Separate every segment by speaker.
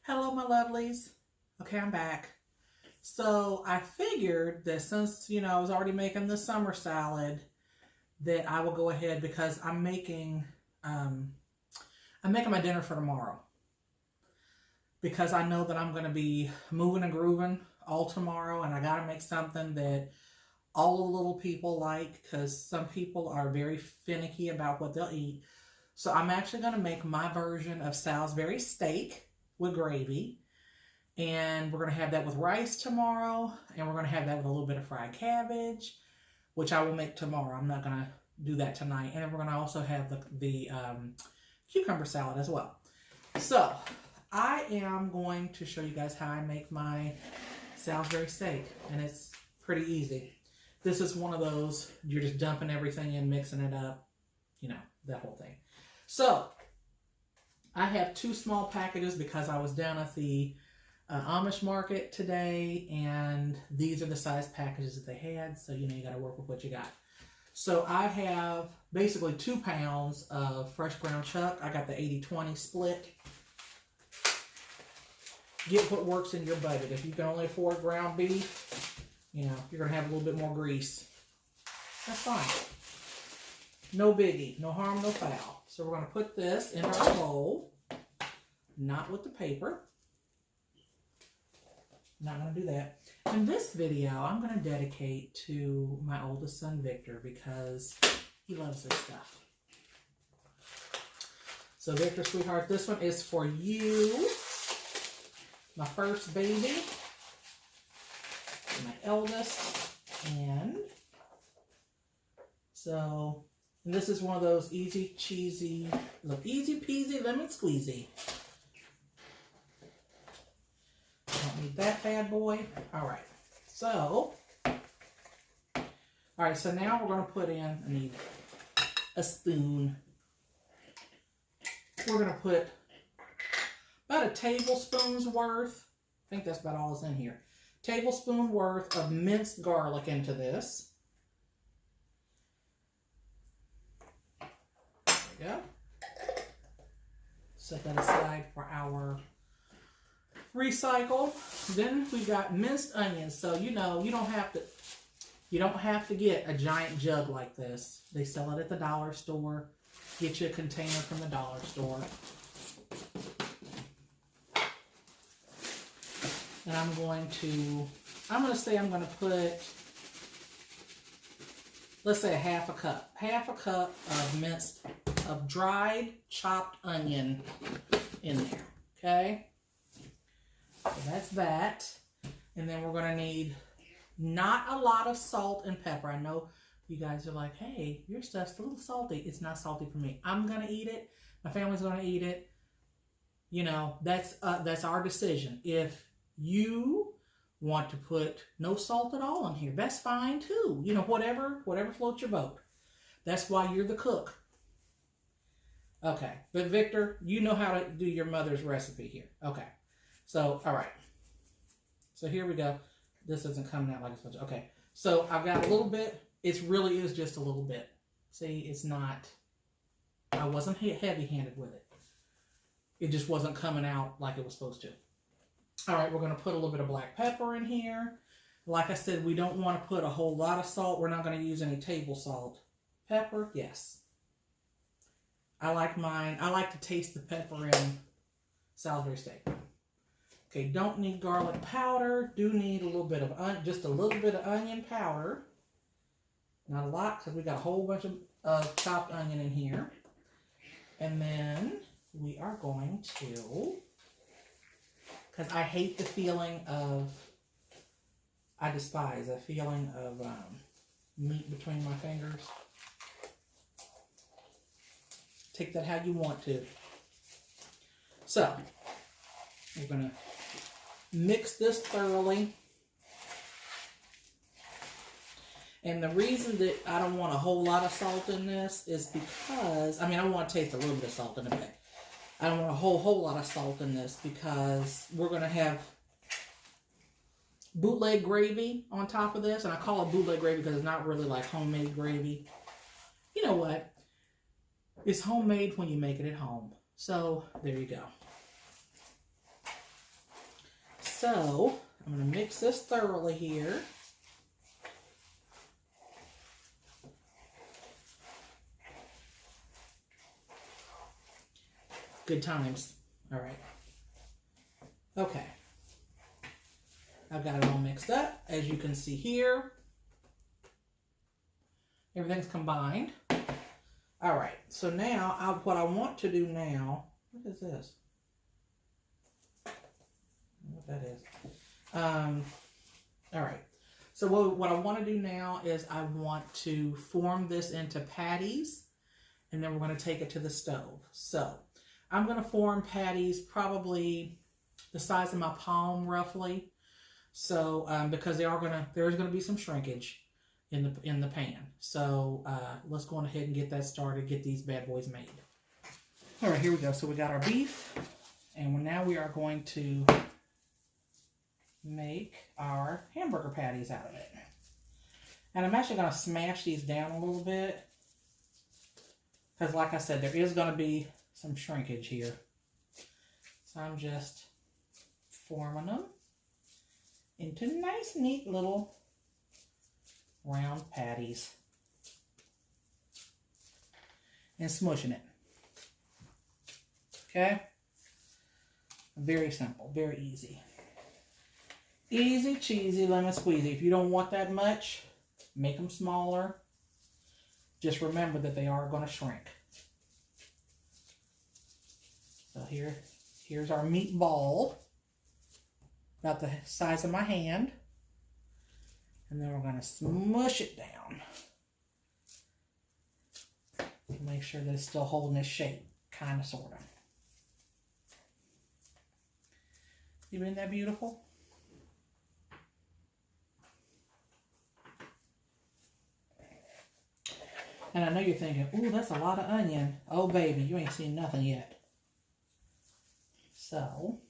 Speaker 1: Hello, my lovelies. Okay, I'm back. So I figured that since, I was already making the summer salad, that I will go ahead because I'm making my dinner for tomorrow. Because I know that I'm going to be moving and grooving all tomorrow, and I got to make something that all the little people like, because some people are very finicky about what they'll eat. So I'm actually going to make my version of Salisbury steak with gravy. And we're going to have that with rice tomorrow. And we're going to have that with a little bit of fried cabbage, which I will make tomorrow. I'm not going to do that tonight. And then we're going to also have the cucumber salad as well. So I am going to show you guys how I make my Salisbury steak. And it's pretty easy. This is one of those, you're just dumping everything in, mixing it up, that whole thing. So I have 2 small packages because I was down at the Amish market today, and these are the size packages that they had. So, you got to work with what you got. So I have basically 2 pounds of fresh ground chuck. I got the 80-20 split. Get what works in your budget. If you can only afford ground beef, you're going to have a little bit more grease. That's fine. No biggie. No harm, no foul. So we're going to put this in our bowl. Not with the paper. Not going to do that. And this video I'm going to dedicate to my oldest son, Victor, because he loves this stuff. So Victor, sweetheart, this one is for you. My first baby. My eldest. And this is one of those easy, cheesy, easy peasy, lemon squeezy. Don't need that bad boy. All right. So now we're going to put in, I need a spoon. We're going to put about a tablespoon's worth. I think that's about all that's in here. Tablespoon worth of minced garlic into this. There we go. Set that aside for our recycle. Then we got minced onions. So you don't have to get a giant jug like this. They sell it at the dollar store. Get you a container from the dollar store. And I'm going to say I'm going to put, let's say half a cup of dried chopped onion in there. Okay. So that's that. And then we're going to need not a lot of salt and pepper. I know you guys are like, hey, your stuff's a little salty. It's not salty for me. I'm going to eat it. My family's going to eat it. That's our decision. If you want to put no salt at all in here, that's fine too. Whatever floats your boat. That's why you're the cook. Okay. But Victor, you know how to do your mother's recipe here. Okay. So, all right. So here we go. This isn't coming out like it's supposed to. Okay. So I've got a little bit. It really is just a little bit. See, it's not, I wasn't heavy-handed with it. It just wasn't coming out like it was supposed to. All right, we're going to put a little bit of black pepper in here. Like I said, we don't want to put a whole lot of salt. We're not going to use any table salt. Pepper, yes. I like to taste the pepper in Salisbury steak. Okay, don't need garlic powder. Do need a little bit of, just a little bit of onion powder. Not a lot, because we got a whole bunch of chopped onion in here. And then we are going to, because I hate the feeling of, I despise the feeling of meat between my fingers. Take that how you want to. So, we're going to mix this thoroughly. And the reason that I don't want a whole lot of salt in this is because, I want to taste a little bit of salt in a bit. I don't want a whole lot of salt in this because we're going to have bootleg gravy on top of this. And I call it bootleg gravy because it's not really like homemade gravy. You know what? It's homemade when you make it at home. So there you go. so I'm going to mix this thoroughly here. Good times. All right. Okay. I've got it all mixed up. As you can see here, everything's combined. All right. So now, what I want to do now, what is this? I don't know what that is. All right. So what I want to do now is I want to form this into patties, and then we're going to take it to the stove. So I'm going to form patties probably the size of my palm, roughly. So because there's going to be some shrinkage in the pan. So let's go on ahead and get that started. Get these bad boys made. All right, here we go. So we got our beef, and now we are going to make our hamburger patties out of it. And I'm actually going to smash these down a little bit because, like I said, there is going to be some shrinkage here. So I'm just forming them into nice, neat little round patties and smushing it. Okay? Very simple, very easy. Easy cheesy lemon squeezy. If you don't want that much, make them smaller. Just remember that they are going to shrink. So here's our meatball, about the size of my hand. And then we're going to smush it down. Make sure that it's still holding its shape, kind of, sort of. Isn't that beautiful? And I know you're thinking, ooh, that's a lot of onion. Oh, baby, you ain't seen nothing yet. So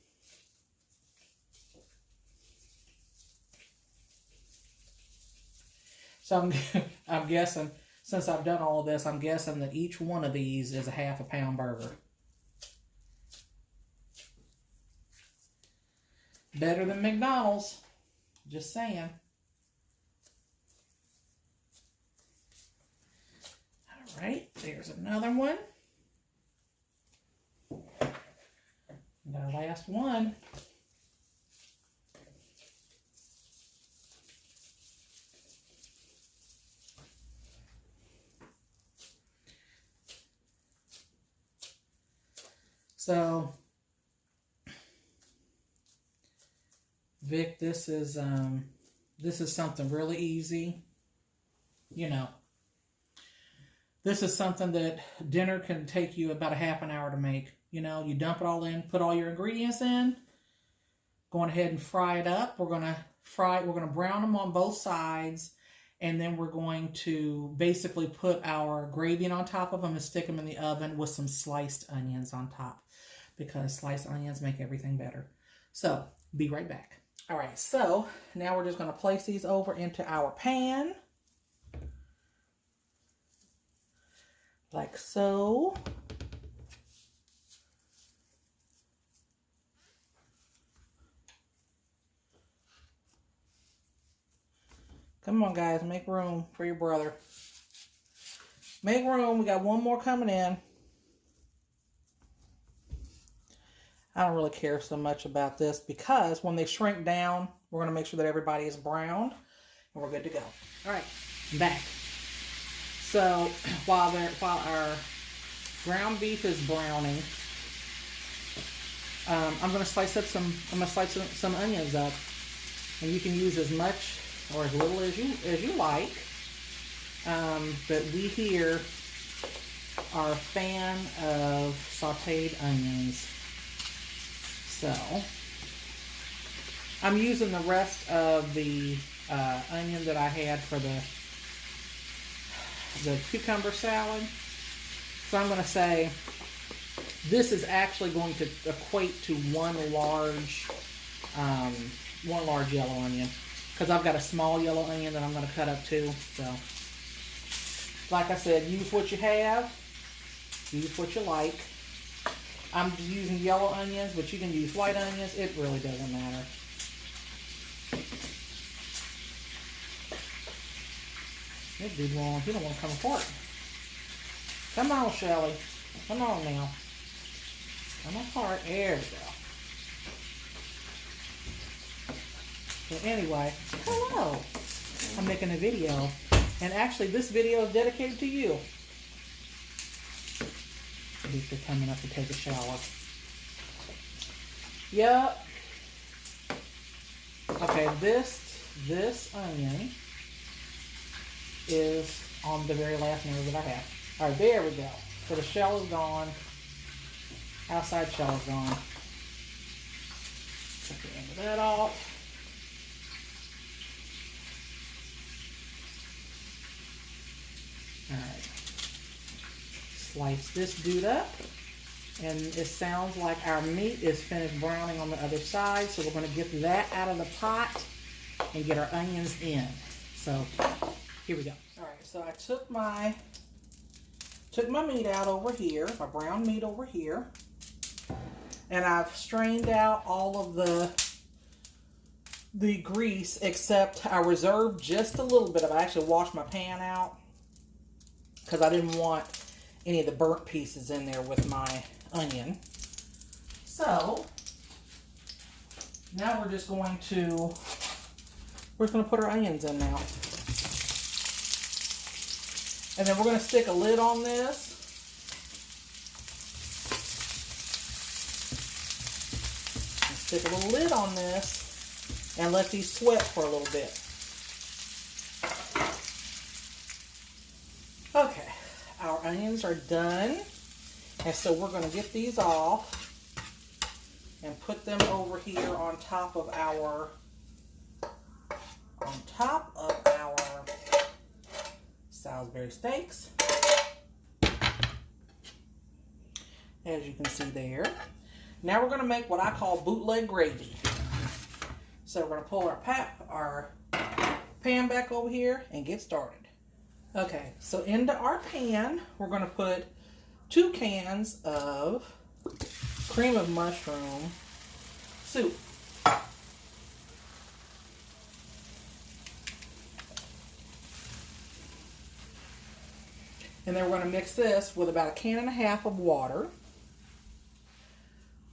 Speaker 1: I'm guessing, since I've done all of this, I'm guessing that each one of these is a half a pound burger. Better than McDonald's. Just saying. All right, there's another one. And our last one. So, Vic, this is something really easy. You know, this is something that dinner can take you about a half an hour to make. You know, you dump it all in, put all your ingredients in, go ahead and fry it up. We're going to brown them on both sides, and then we're going to basically put our gravy on top of them and stick them in the oven with some sliced onions on top, because sliced onions make everything better. So, be right back. All right, so now we're just going to place these over into our pan, like so. Come on, guys, make room for your brother. Make room. We got one more coming in. I don't really care so much about this because when they shrink down, we're going to make sure that everybody is browned and we're good to go. All right, I'm back. So while our ground beef is browning, I'm going to slice some onions up, and you can use as much or as little as you like. But we here are a fan of sauteed onions. So I'm using the rest of the onion that I had for the cucumber salad. So I'm going to say this is actually going to equate to one large yellow onion, because I've got a small yellow onion that I'm going to cut up too. So, like I said, use what you have, use what you like. I'm using yellow onions, but you can use white onions. It really doesn't matter. This dude won't, he don't want to come apart. Come on, Shelly. Come on now. Come apart. There we go. So anyway, hello. I'm making a video. And actually, this video is dedicated to you. At least you're coming up to take a shower. Yep. Okay, this onion is on the very last nail that I have. All right, there we go. So the shell is gone. Outside shell is gone. Take the end of that off. All right. Slice this dude up. And it sounds like our meat is finished browning on the other side. So we're going to get that out of the pot and get our onions in. So here we go. All right, so I took my meat out over here, my brown meat over here. And I've strained out all of the grease, except I reserved just a little bit of it. I actually washed my pan out because I didn't want any of the burnt pieces in there with my onion. So now we're just going to put our onions in now. And then we're going to stick a lid on this. Stick a little lid on this and let these sweat for a little bit. Okay, our onions are done. And so we're going to get these off and put them over here on top of our Salisbury steaks. As you can see there. Now we're going to make what I call bootleg gravy. So we're going to pull our pan back over here and get started. Okay, so into our pan, we're going to put 2 cans of cream of mushroom soup. And then we're going to mix this with about 1.5 cans of water.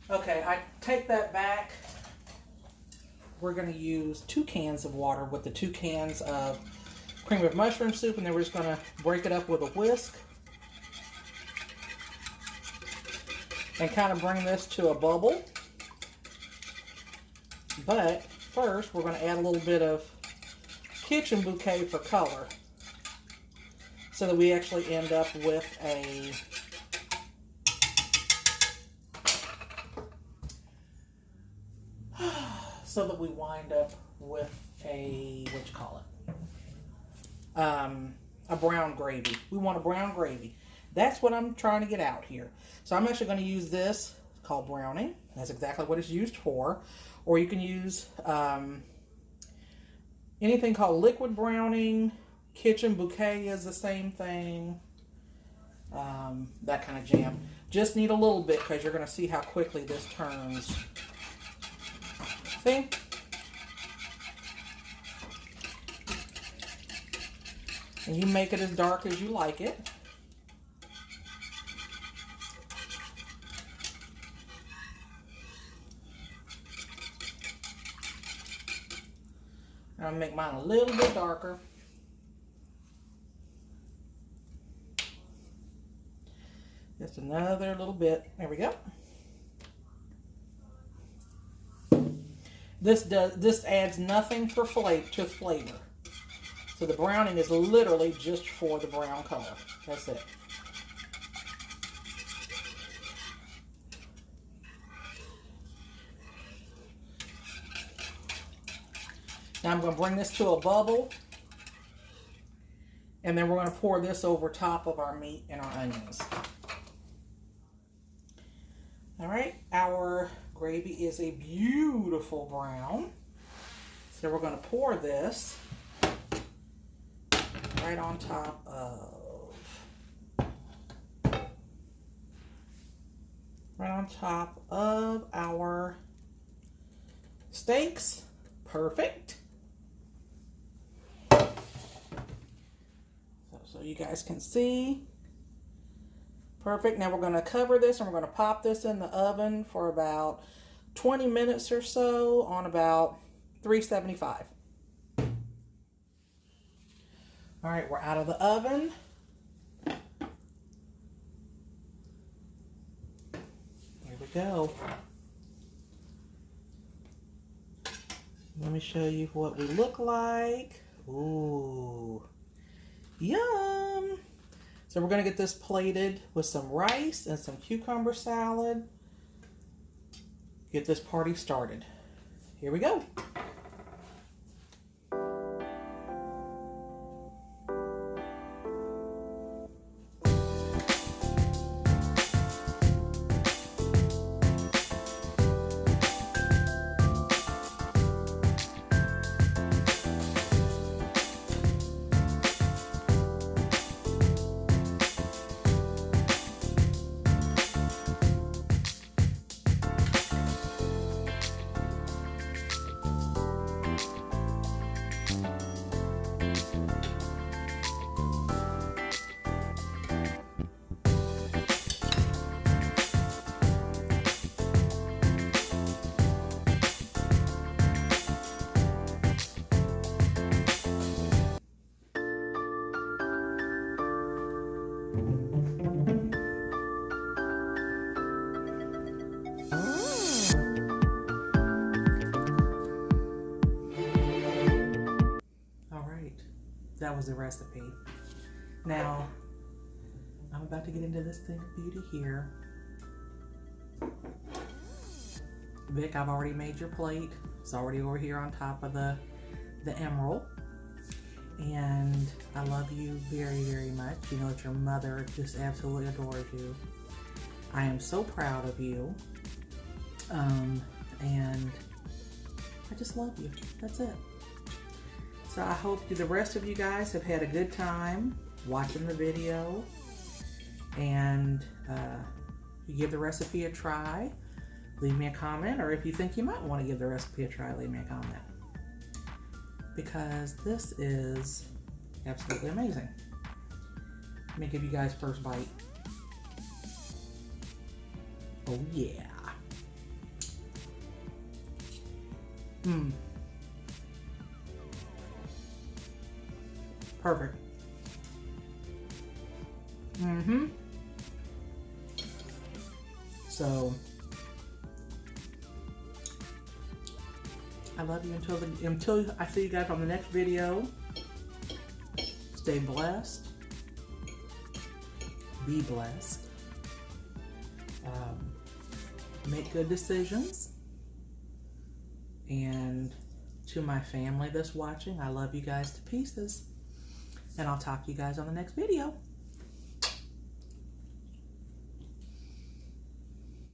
Speaker 1: Okay, I take that back. We're going to use 2 cans of water with the 2 cans of cream of mushroom soup, and then we're just going to break it up with a whisk and kind of bring this to a bubble. But first, we're going to add a little bit of kitchen bouquet for color so that we actually end up with a a brown gravy. We want a brown gravy. That's what I'm trying to get out here. So I'm actually going to use this called browning. That's exactly what it's used for. Or you can use anything called liquid browning. Kitchen bouquet is the same thing. That kind of jam. Just need a little bit because you're going to see how quickly this turns. See? And you make it as dark as you like it. I'll make mine a little bit darker. Just another little bit. There we go. This adds nothing to flavor. So the browning is literally just for the brown color. That's it. Now I'm going to bring this to a bubble. And then we're going to pour this over top of our meat and our onions. All right, our gravy is a beautiful brown. So we're going to pour this right on top of our steaks. Perfect. so you guys can see. Perfect. Now we're going to cover this and we're going to pop this in the oven for about 20 minutes or so on about 375. All right, we're out of the oven. Here we go. Let me show you what we look like. Ooh, yum. So we're going to get this plated with some rice and some cucumber salad. Get this party started. Here we go. That was the recipe. Now, I'm about to get into this thing of beauty here. Vic, I've already made your plate. It's already over here on top of the emerald. And I love you very, very much. You know that your mother just absolutely adores you. I am so proud of you. And I just love you. That's it. So I hope the rest of you guys have had a good time watching the video, and you give the recipe a try. Leave me a comment, or if you think you might want to give the recipe a try, leave me a comment. Because this is absolutely amazing. Let me give you guys first bite. Oh yeah. Mmm. Perfect. Mm-hmm. So I love you until I see you guys on the next video. Stay blessed. Be blessed. Make good decisions. And to my family that's watching, I love you guys to pieces. And I'll talk to you guys on the next video.